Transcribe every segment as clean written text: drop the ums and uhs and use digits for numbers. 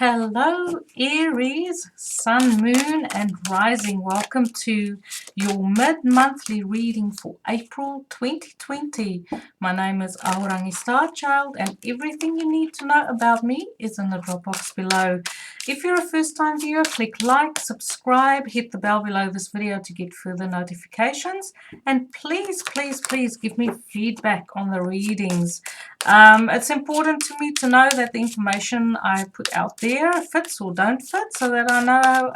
Hello Aries, Sun, Moon and Rising. Welcome to your mid-monthly reading for April 2020. My name is Ahorangi Starchild and everything you need to know about me is in the drop box below. If you're a first-time viewer, click like, subscribe, hit the bell below this video to get further notifications, and please give me feedback on the readings. It's important to me to know that the information I put out there fits or don't fit, so that I know,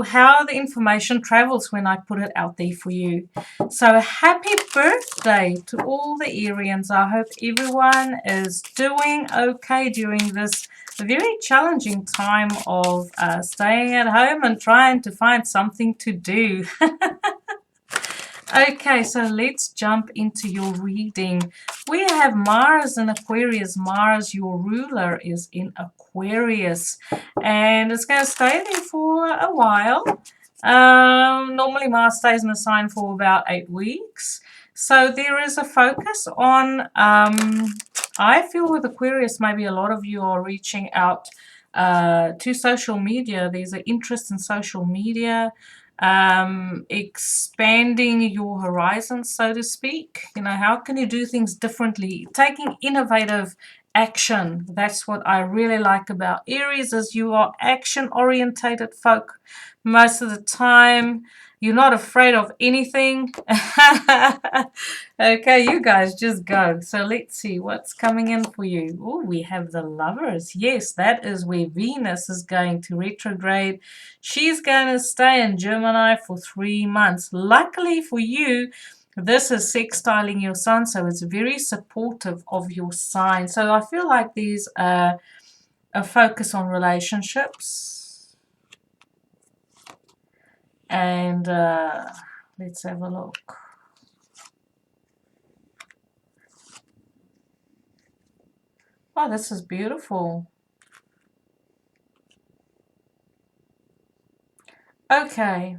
how the information travels when I put it out there for you. So happy birthday to all the Arians. I hope everyone is doing okay during this very challenging time of staying at home and trying to find something to do. Okay, so let's jump into your reading. We have Mars in Aquarius. Mars, your ruler, is in Aquarius, and it's going to stay there for a while. Normally Mars stays in a sign for about 8 weeks. So there is a focus on, I feel with Aquarius, maybe a lot of you are reaching out to social media. There's an interest in social media. Expanding your horizons, so to speak. How can you do things differently? Taking innovative action. That's what I really like about Aries, is you are action-orientated folk most of the time. You're not afraid of anything. Okay, you guys just go. So let's see what's coming in for you. Oh, we have the Lovers. Yes, that is where Venus is going to retrograde. She's going to stay in Gemini for 3 months. Luckily for you, this is sextiling your sun, so it's very supportive of your sign. So I feel like there's a focus on relationships. And let's have a look. Oh, this is beautiful. Okay.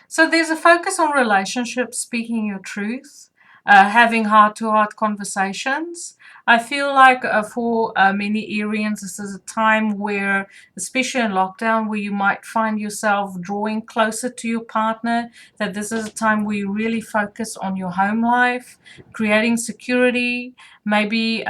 So there's a focus on relationships, speaking your truth, having heart-to-heart conversations. I feel like for many Arians, this is a time where, especially in lockdown, where you might find yourself drawing closer to your partner, that this is a time where you really focus on your home life, creating security, maybe,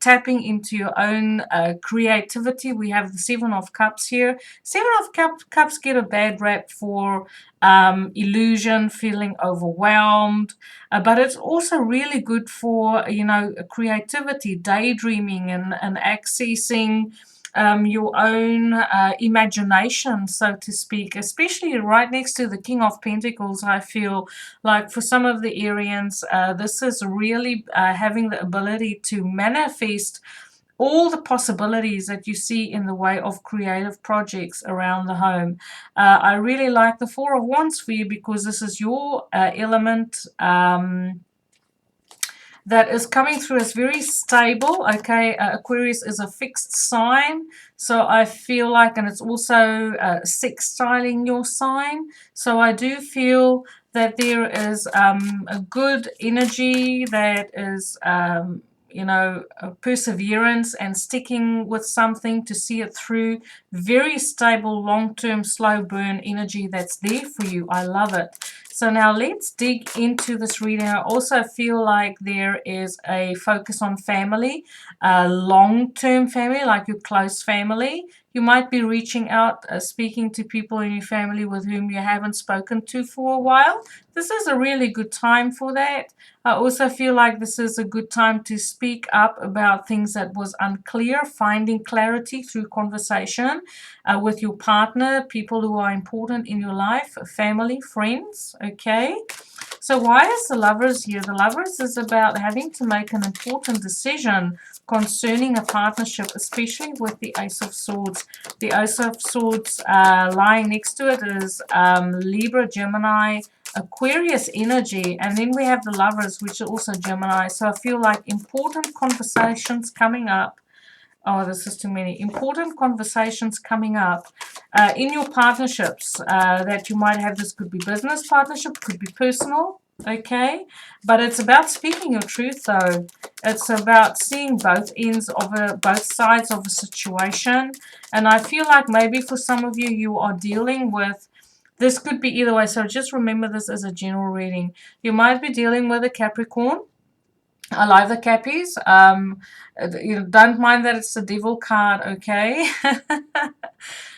tapping into your own creativity. We have the Seven of Cups here. Seven of Cups get a bad rap for illusion, feeling overwhelmed, but it's also really good for, creativity, daydreaming, and accessing your own imagination, so to speak, especially right next to the King of Pentacles. I feel like for some of the Arians, this is really having the ability to manifest all the possibilities that you see in the way of creative projects around the home. I really like the Four of Wands for you, because this is your element that is coming through as very stable. Okay, Aquarius is a fixed sign, so I feel like, and it's also sextiling your sign, so I do feel that there is a good energy that is perseverance and sticking with something to see it through. Very stable, long-term, slow burn energy that's there for you. I love it. So now let's dig into this reading. I also feel like there is a focus on family, long-term family, like your close family. You might be reaching out, speaking to people in your family with whom you haven't spoken to for a while. This is a really good time for that. I also feel like this is a good time to speak up about things that was unclear, finding clarity through conversation with your partner, people who are important in your life, family, friends, okay? So why is the Lovers here? The Lovers is about having to make an important decision concerning a partnership, especially with the Ace of Swords. The Ace of Swords lying next to it is Libra, Gemini, Aquarius energy, and then we have the Lovers, which are also Gemini. So I feel like important conversations coming up. Oh, this is too many. Important conversations coming up in your partnerships that you might have. This could be business partnership, could be personal, okay? But it's about speaking your truth, though. It's about seeing both ends of both sides of a situation. And I feel like maybe for some of you, you are dealing with, this could be either way. So just remember this as a general reading. You might be dealing with a Capricorn. I like the Cappies. You know, don't mind that it's the devil card, okay?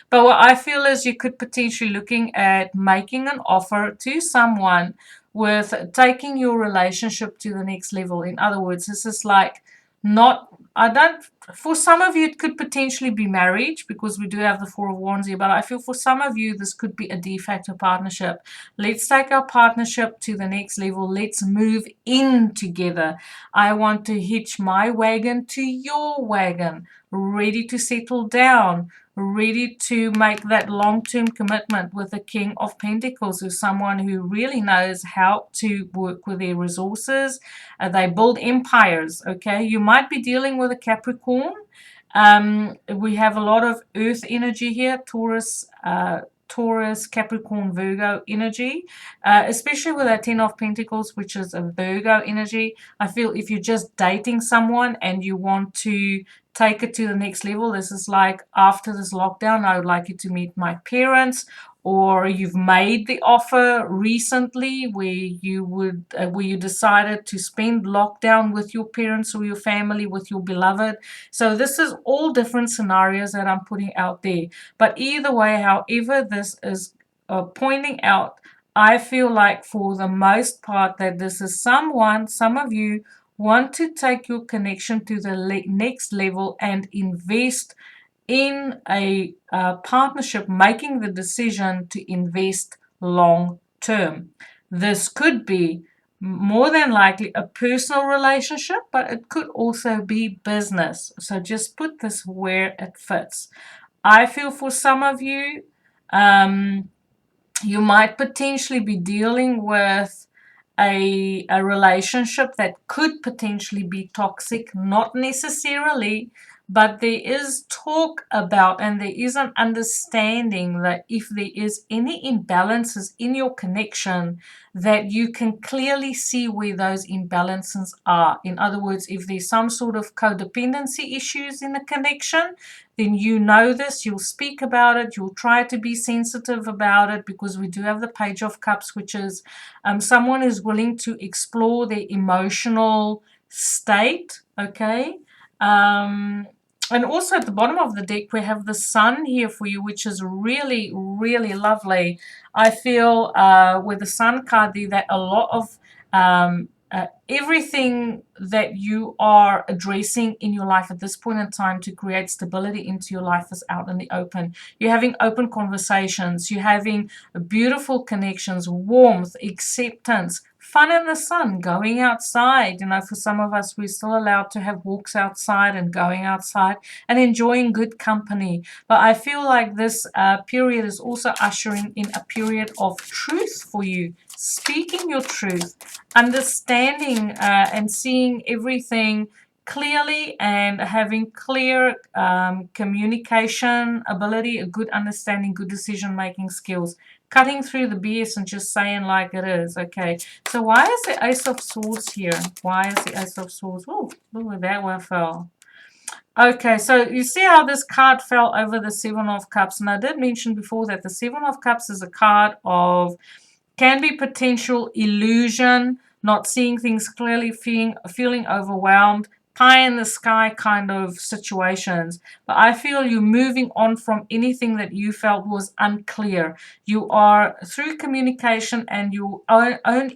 But what I feel is you could potentially looking at making an offer to someone with taking your relationship to the next level. In other words, this is like not, I don't, for some of you it could potentially be marriage because we do have the Four of Wands here, but I feel for some of you this could be a de facto partnership. Let's take our partnership to the next level. Let's move in together. I want to hitch my wagon to your wagon, ready to settle down, ready to make that long-term commitment with the King of Pentacles, who's someone who really knows how to work with their resources. They build empires, okay? You might be dealing with a Capricorn. We have a lot of earth energy here, Taurus, Capricorn, Virgo energy, especially with that 10 of Pentacles, which is a Virgo energy. I feel if you're just dating someone and you want to take it to the next level, this is like, after this lockdown, I would like you to meet my parents, or you've made the offer recently where you decided to spend lockdown with your parents or your family, with your beloved. So this is all different scenarios that I'm putting out there. But either way, however this is pointing out, I feel like for the most part that this is someone, some of you want to take your connection to the next level and invest in a partnership, making the decision to invest long term. This could be more than likely a personal relationship, but it could also be business. So just put this where it fits. I feel for some of you, you might potentially be dealing with a relationship that could potentially be toxic, not necessarily, but there is talk about, and there is an understanding that if there is any imbalances in your connection, that you can clearly see where those imbalances are. In other words, if there's some sort of codependency issues in the connection, then you know this, you'll speak about it, you'll try to be sensitive about it, because we do have the Page of Cups, which is someone is willing to explore their emotional state, okay? And also at the bottom of the deck, we have the Sun here for you, which is really, really lovely. I feel with the Sun card there that a lot of everything that you are addressing in your life at this point in time to create stability into your life is out in the open. You're having open conversations. You're having beautiful connections, warmth, acceptance, fun in the sun, going outside. You know, for some of us, we're still allowed to have walks outside and going outside and enjoying good company. But I feel like this period is also ushering in a period of truth for you, speaking your truth, understanding and seeing everything clearly, and having clear communication ability, a good understanding, good decision making skills, cutting through the BS and just saying like it is. Okay, so why is the Ace of Swords here? Why is the Ace of Swords? Oh, look at that one fell. Okay, so you see how this card fell over the Seven of Cups. And I did mention before that the Seven of Cups is a card of, can be potential illusion, not seeing things clearly, feeling overwhelmed, pie in the sky kind of situations. But I feel you're moving on from anything that you felt was unclear. You are, through communication and your own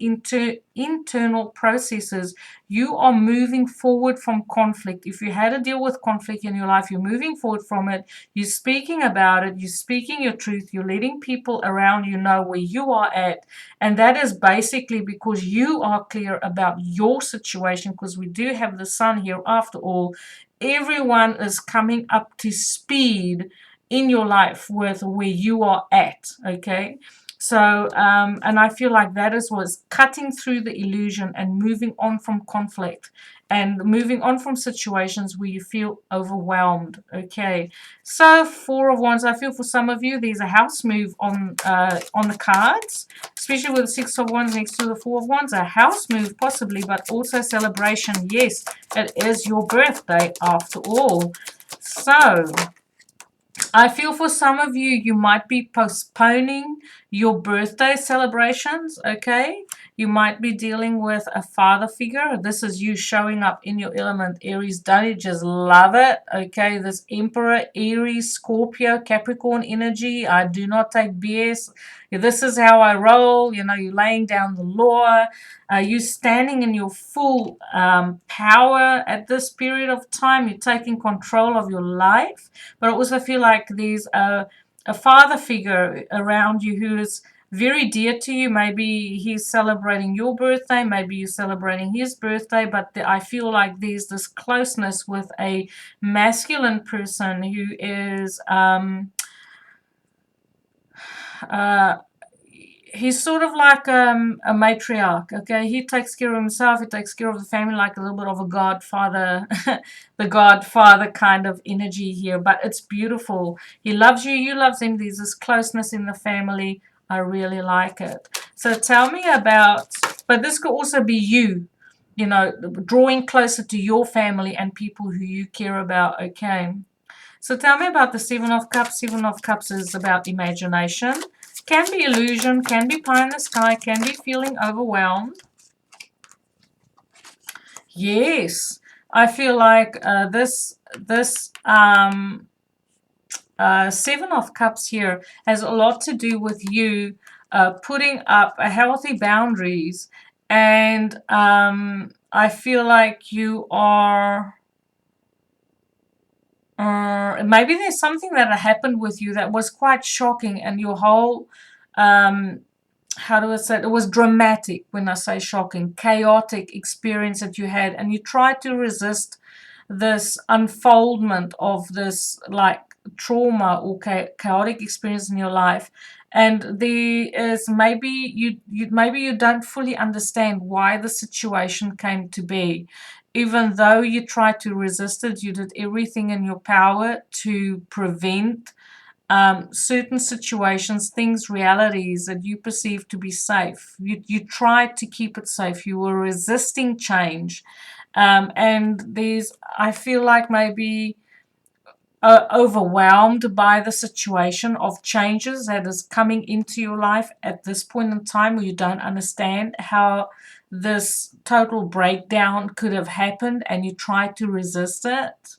internal processes, you are moving forward from conflict. If you had to deal with conflict in your life, you're moving forward from it. You're speaking about it. You're speaking your truth. You're letting people around you know where you are at. And that is basically because you are clear about your situation, because we do have the Sun here after all. Everyone is coming up to speed in your life with where you are at, okay? So, and I feel like that is what's cutting through the illusion and moving on from conflict and moving on from situations where you feel overwhelmed. Okay, so Four of Wands. I feel for some of you there's a house move on the cards, especially with the Six of Wands next to the Four of Wands. A house move possibly, but also celebration. Yes, it is your birthday after all. So I feel for some of you, you might be postponing your birthday celebrations, okay? You might be dealing with a father figure. This is you showing up in your element, Aries. Don't you just love it, okay? This Emperor, Aries, Scorpio, Capricorn energy. I do not take BS. This is how I roll. You know, you're laying down the law. You standing in your full power at this period of time. You're taking control of your life. But I also feel like there's a father figure around you who is very dear to you. Maybe he's celebrating your birthday, maybe you're celebrating his birthday, but I feel like there's this closeness with a masculine person who is he's sort of like a matriarch, okay? He takes care of himself, he takes care of the family, like a little bit of a godfather, the godfather kind of energy here, but it's beautiful. He loves you, you love him, there's this closeness in the family. I really like it. So tell me about, but this could also be you, you know, drawing closer to your family and people who you care about, okay? So tell me about the Seven of Cups. Seven of Cups is about imagination. Can be illusion, can be pie in the sky, can be feeling overwhelmed. Yes, I feel like this Seven of Cups here has a lot to do with you putting up a healthy boundaries, and I feel like you are. Maybe there's something that happened with you that was quite shocking, and your whole how do I say it? It was dramatic. When I say shocking, chaotic experience that you had, and you tried to resist this unfoldment of this like trauma or chaotic experience in your life. And there is maybe you don't fully understand why the situation came to be. Even though you tried to resist it, you did everything in your power to prevent certain situations, things, realities that you perceive to be safe. You tried to keep it safe. You were resisting change. And I feel like maybe overwhelmed by the situation of changes that is coming into your life at this point in time, where you don't understand how this total breakdown could have happened, and you try to resist it.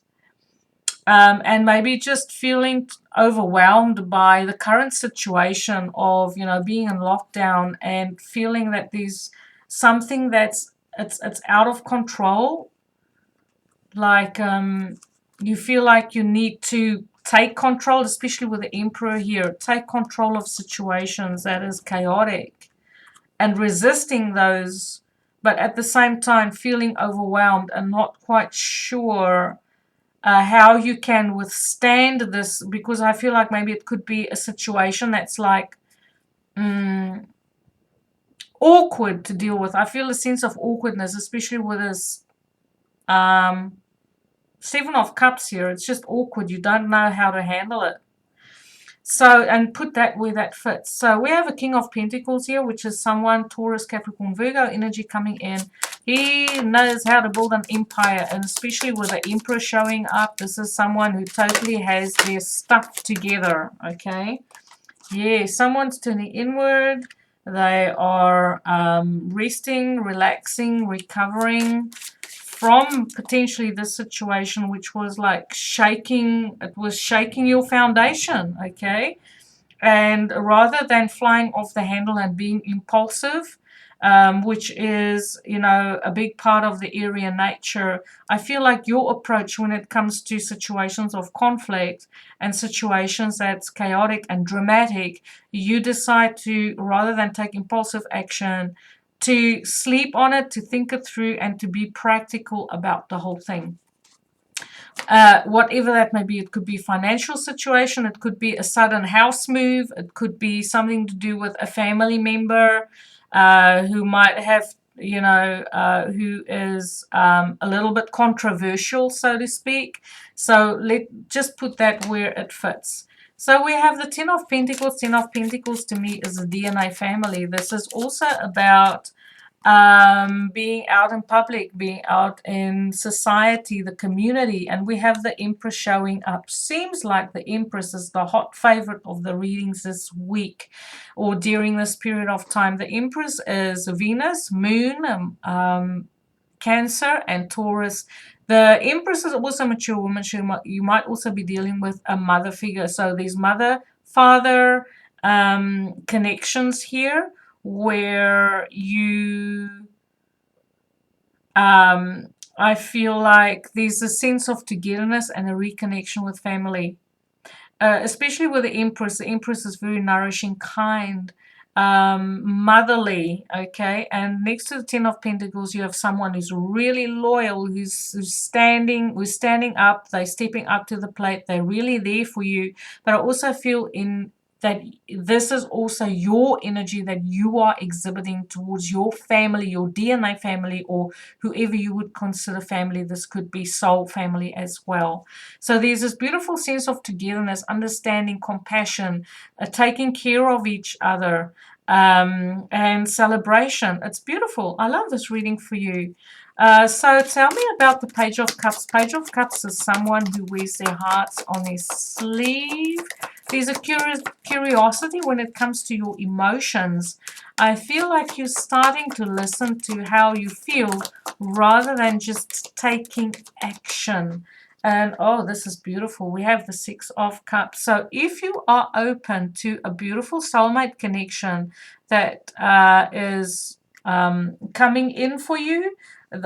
And maybe just feeling overwhelmed by the current situation of, you know, being in lockdown and feeling that there's something that's it's out of control. Like you feel like you need to take control, especially with the Emperor here. Take control of situations that is chaotic and resisting those, but at the same time feeling overwhelmed and not quite sure how you can withstand this, because I feel like maybe it could be a situation that's like awkward to deal with. I feel a sense of awkwardness, especially with this Seven of Cups here. It's just awkward. You don't know how to handle it. So, and put that where that fits. So we have a King of Pentacles here, which is someone, Taurus, Capricorn, Virgo energy coming in. He knows how to build an empire, and especially with the Emperor showing up, this is someone who totally has their stuff together, okay? Yeah, someone's turning inward. They are resting, relaxing, recovering from potentially this situation, which was like shaking, it was shaking your foundation, okay? And rather than flying off the handle and being impulsive, which is, you know, a big part of the Aryan nature, I feel like your approach when it comes to situations of conflict and situations that's chaotic and dramatic, you decide to, rather than take impulsive action, to sleep on it, to think it through, and to be practical about the whole thing. whatever that may be. It could be financial situation, it could be a sudden house move, it could be something to do with a family member who might have, you know, who is a little bit controversial, so to speak. So let's just put that where it fits. So we have the Ten of Pentacles. Ten of Pentacles to me is a DNA family. This is also about being out in public, being out in society, the community, and we have the Empress showing up. Seems like the Empress is the hot favorite of the readings this week or during this period of time. The Empress is Venus, Moon, Cancer, and Taurus. The Empress is also a mature woman. You might also be dealing with a mother figure. So there's mother, father connections here, where you I feel like there's a sense of togetherness and a reconnection with family, especially with the Empress. The Empress is very nourishing, kind, motherly, okay? And next to the Ten of Pentacles, you have someone who's really loyal, who's standing up, they're stepping up to the plate, they're really there for you. But I also feel that this is also your energy that you are exhibiting towards your family, your DNA family, or whoever you would consider family. This could be soul family as well. So there's this beautiful sense of togetherness, understanding, compassion, taking care of each other, and celebration. It's beautiful. I love this reading for you. So tell me about the Page of Cups. Page of Cups is someone who wears their hearts on their sleeve. There's a curiosity when it comes to your emotions. I feel like you're starting to listen to how you feel rather than just taking action. And oh, this is beautiful. We have the Six of Cups. So if you are open to a beautiful soulmate connection that is coming in for you,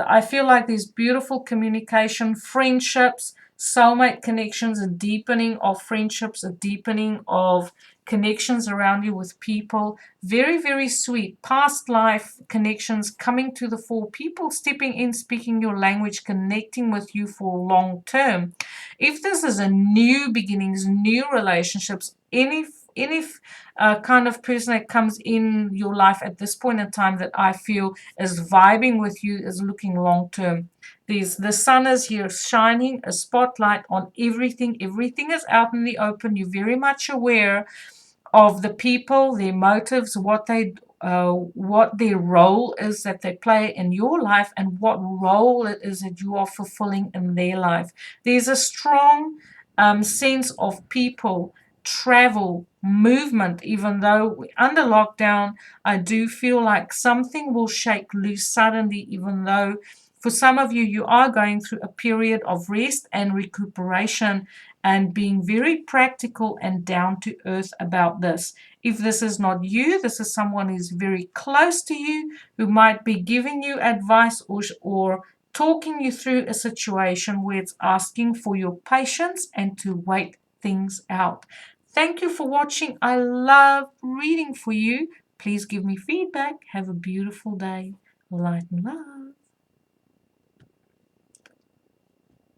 I feel like there's beautiful communication, friendships, soulmate connections, a deepening of friendships, a deepening of connections around you with people. Very, very sweet. Past life connections coming to the fore. People stepping in, speaking your language, connecting with you for long term. If this is a new beginnings, new relationships, any kind of person that comes in your life at this point in time that I feel is vibing with you, is looking long term. The sun is here shining a spotlight on everything. Everything is out in the open. You're very much aware of the people, their motives, what their role is that they play in your life, and what role it is that you are fulfilling in their life. There's a strong sense of people, travel, movement. Even though we're under lockdown, I do feel like something will shake loose suddenly, even though for some of you, you are going through a period of rest and recuperation and being very practical and down to earth about this. If this is not you, this is someone who's very close to you, who might be giving you advice or talking you through a situation where it's asking for your patience and to wait things out. Thank you for watching. I love reading for you. Please give me feedback. Have a beautiful day. Light and love.